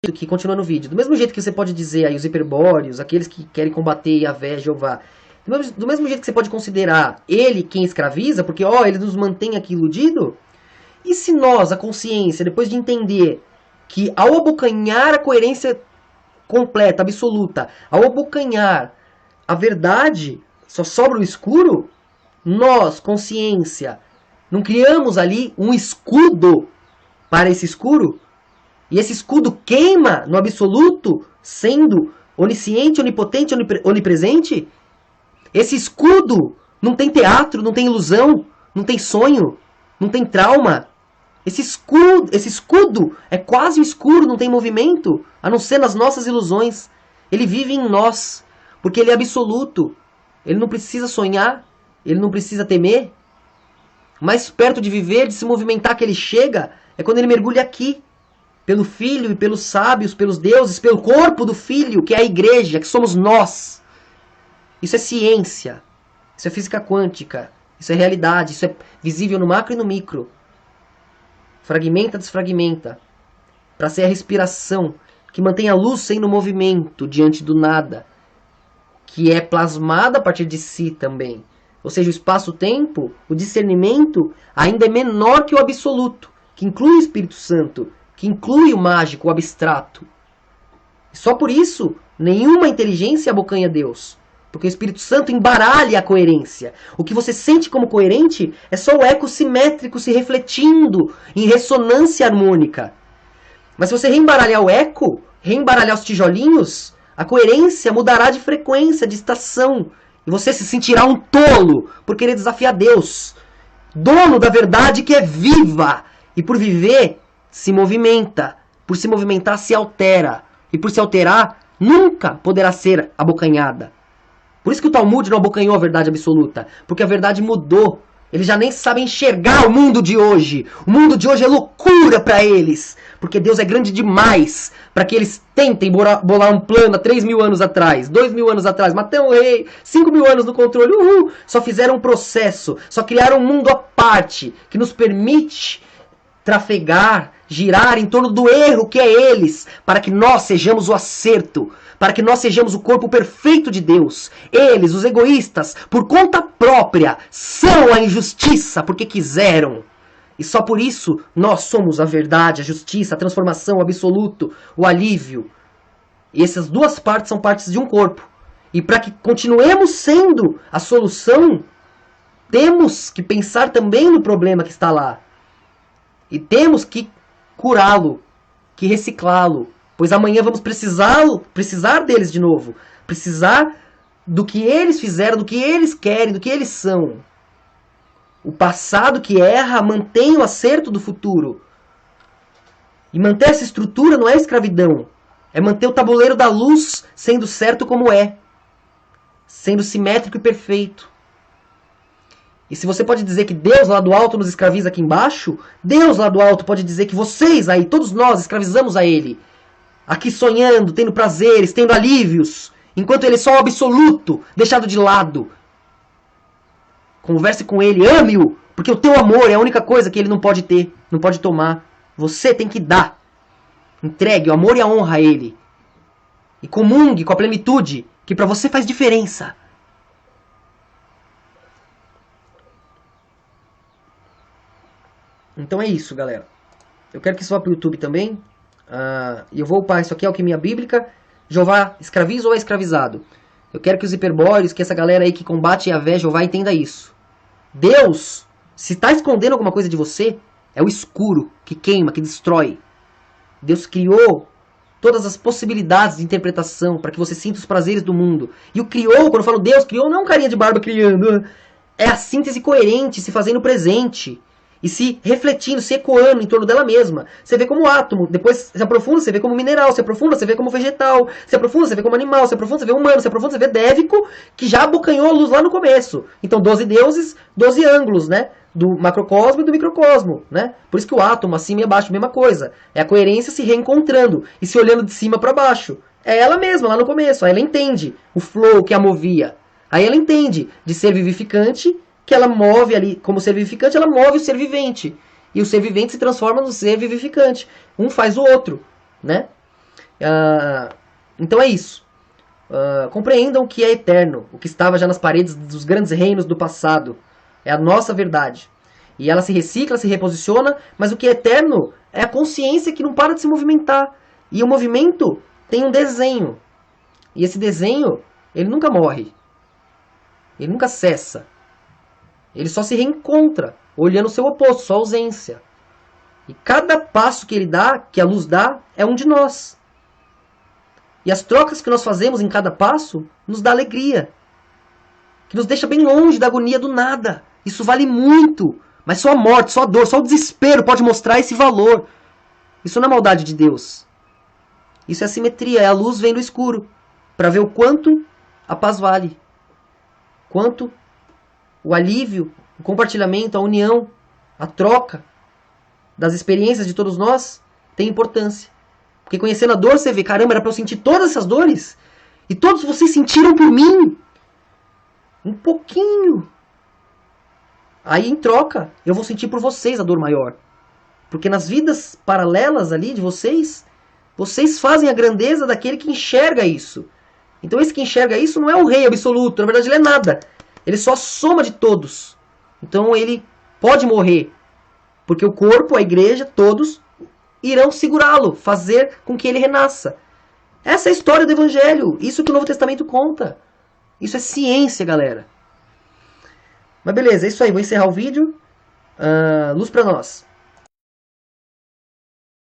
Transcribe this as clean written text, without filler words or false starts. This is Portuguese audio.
que continua no vídeo, do mesmo jeito que você pode dizer aí os hiperbóreos, aqueles que querem combater Yahvé, Jeová, do mesmo jeito que você pode considerar ele quem escraviza, porque ó, ele nos mantém aqui iludido, e se nós, a consciência, depois de entender que ao abocanhar a coerência completa, absoluta, ao abocanhar a verdade, só sobra o escuro, nós, consciência, não criamos ali um escudo para esse escuro? E esse escudo queima no absoluto, sendo onisciente, onipotente, onipresente? Esse escudo não tem teatro, não tem ilusão, não tem sonho, não tem trauma. Esse escudo é quase escuro, não tem movimento, a não ser nas nossas ilusões. Ele vive em nós, porque ele é absoluto. Ele não precisa sonhar, ele não precisa temer. Mais perto de viver, de se movimentar que ele chega, é quando ele mergulha aqui. Pelo Filho e pelos sábios, pelos deuses, pelo corpo do Filho, que é a igreja, que somos nós. Isso é ciência, isso é física quântica, isso é realidade, isso é visível no macro e no micro. Fragmenta, desfragmenta, para ser a respiração, que mantém a luz sendo movimento diante do nada, que é plasmada a partir de si também. Ou seja, o espaço-tempo, o discernimento, ainda é menor que o absoluto, que inclui o Espírito Santo, que inclui o mágico, o abstrato. Só por isso, nenhuma inteligência abocanha Deus. Porque o Espírito Santo embaralha a coerência. O que você sente como coerente é só o eco simétrico se refletindo em ressonância harmônica. Mas se você reembaralhar o eco, reembaralhar os tijolinhos, a coerência mudará de frequência, de estação. E você se sentirá um tolo por querer desafiar Deus. Dono da verdade que é viva. E por viver, se movimenta. Por se movimentar, se altera. E por se alterar, nunca poderá ser abocanhada. Por isso que o Talmud não abocanhou a verdade absoluta. Porque a verdade mudou. Eles já nem sabem enxergar o mundo de hoje. O mundo de hoje é loucura para eles. Porque Deus é grande demais para que eles tentem bolar um plano há 3.000 anos atrás, 2.000 anos atrás, matar um rei, 5.000 anos no controle. Só fizeram um processo, só criaram um mundo à parte que nos permite trafegar, girar em torno do erro que é eles, para que nós sejamos o acerto, para que nós sejamos o corpo perfeito de Deus. Eles, os egoístas, por conta própria, são a injustiça porque quiseram. E só por isso nós somos a verdade, a justiça, a transformação, o absoluto, o alívio. E essas duas partes são partes de um corpo. E para que continuemos sendo a solução, temos que pensar também no problema que está lá. E temos que curá-lo, que reciclá-lo. Pois amanhã vamos precisar deles de novo. Precisar do que eles fizeram, do que eles querem, do que eles são. O passado que erra mantém o acerto do futuro. E manter essa estrutura não é escravidão. É manter o tabuleiro da luz sendo certo como é. Sendo simétrico e perfeito. E se você pode dizer que Deus lá do alto nos escraviza aqui embaixo, Deus lá do alto pode dizer que vocês aí, todos nós, escravizamos a Ele. Aqui sonhando, tendo prazeres, tendo alívios, enquanto Ele é só o absoluto, deixado de lado. Converse com Ele, ame-o, porque o teu amor é a única coisa que Ele não pode ter, não pode tomar. Você tem que dar. Entregue o amor e a honra a Ele. E comungue com a plenitude, que para você faz diferença. Então é isso, galera. Eu quero que isso vá para o YouTube também. E eu vou upar isso aqui, é alquimia bíblica. Jeová escraviza ou é escravizado? Eu quero que os hiperbóreos, que essa galera aí que combate Yahvé, Jeová, entenda isso. Deus, se está escondendo alguma coisa de você, é o escuro que queima, que destrói. Deus criou todas as possibilidades de interpretação para que você sinta os prazeres do mundo. E o criou, quando eu falo Deus, criou não é um carinha de barba criando. É a síntese coerente, se fazendo presente. E se refletindo, se ecoando em torno dela mesma. Você vê como átomo, depois se aprofunda, você vê como mineral, se aprofunda, você vê como vegetal, se aprofunda, você vê como animal, se aprofunda, você vê humano, se aprofunda, você vê dévico, que já abocanhou a luz lá no começo. Então 12 deuses, 12 ângulos, né? Do macrocosmo e do microcosmo, né? Por isso que o átomo, acima e abaixo, mesma coisa. É a coerência se reencontrando e se olhando de cima para baixo. É ela mesma, lá no começo. Aí ela entende o flow que a movia. Aí ela entende de ser vivificante, que ela move ali, como ser vivificante, ela move o ser vivente. E o ser vivente se transforma no ser vivificante. Um faz o outro, né? Então é isso. Compreendam o que é eterno, o que estava já nas paredes dos grandes reinos do passado. É a nossa verdade. E ela se recicla, se reposiciona, mas o que é eterno é a consciência que não para de se movimentar. E o movimento tem um desenho. E esse desenho, ele nunca morre. Ele nunca cessa. Ele só se reencontra, olhando o seu oposto, sua ausência. E cada passo que ele dá, que a luz dá, é um de nós. E as trocas que nós fazemos em cada passo nos dá alegria. Que nos deixa bem longe da agonia do nada. Isso vale muito. Mas só a morte, só a dor, só o desespero pode mostrar esse valor. Isso não é maldade de Deus. Isso é a simetria, é a luz vendo o escuro. Para ver o quanto a paz vale. Quanto o alívio, o compartilhamento, a união, a troca das experiências de todos nós tem importância. Porque conhecendo a dor, você vê, caramba, era para eu sentir todas essas dores? E todos vocês sentiram por mim? Um pouquinho. Aí, em troca, eu vou sentir por vocês a dor maior. Porque nas vidas paralelas ali de vocês, vocês fazem a grandeza daquele que enxerga isso. Então esse que enxerga isso não é o rei absoluto, na verdade ele é nada. Ele é só a soma de todos. Então ele pode morrer. Porque o corpo, a igreja, todos irão segurá-lo, fazer com que ele renasça. Essa é a história do Evangelho. Isso que o Novo Testamento conta. Isso é ciência, galera. Mas beleza, é isso aí. Vou encerrar o vídeo. Luz pra nós.